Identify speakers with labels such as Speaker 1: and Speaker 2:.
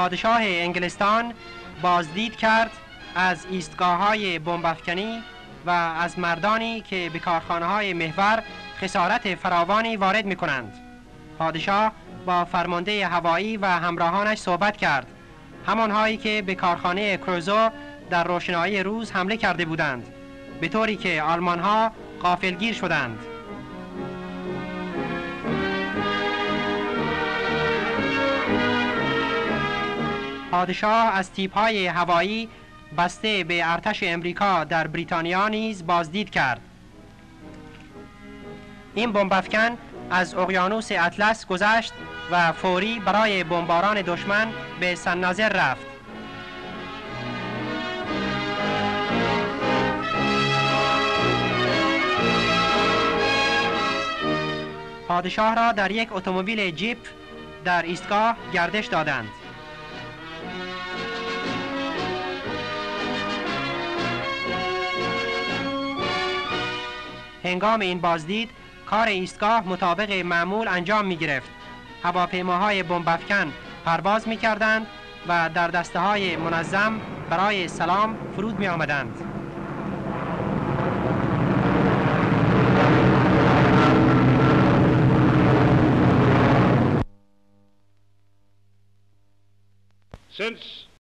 Speaker 1: پادشاه انگلستان بازدید کرد از ایستگاه‌های بمب‌افکنی و از مردانی که به کارخانه‌های محور خسارت فراوانی وارد می‌کنند. پادشاه با فرمانده هوایی و همراهانش صحبت کرد، همانهایی که به کارخانه کروزو در روشنایی روز حمله کرده بودند، به طوری که آلمان‌ها غافلگیر شدند. پادشاه از تیپ‌های هوایی بسته به ارتش امریکا در بریتانیا نیز بازدید کرد. این بمب‌افکن از اقیانوس اطلس گذشت و فوری برای بمباران دشمن به سن‌ناظر رفت. پادشاه را در یک اتومبیل جیپ در ایستگاه گردش دادند. هنگام این بازدید کار ایستگاه مطابق معمول انجام می گرفت. هواپیماهای بمب‌افکن پرواز می کردند و در دسته‌های منظم برای سلام فرود می آمدند.
Speaker 2: Since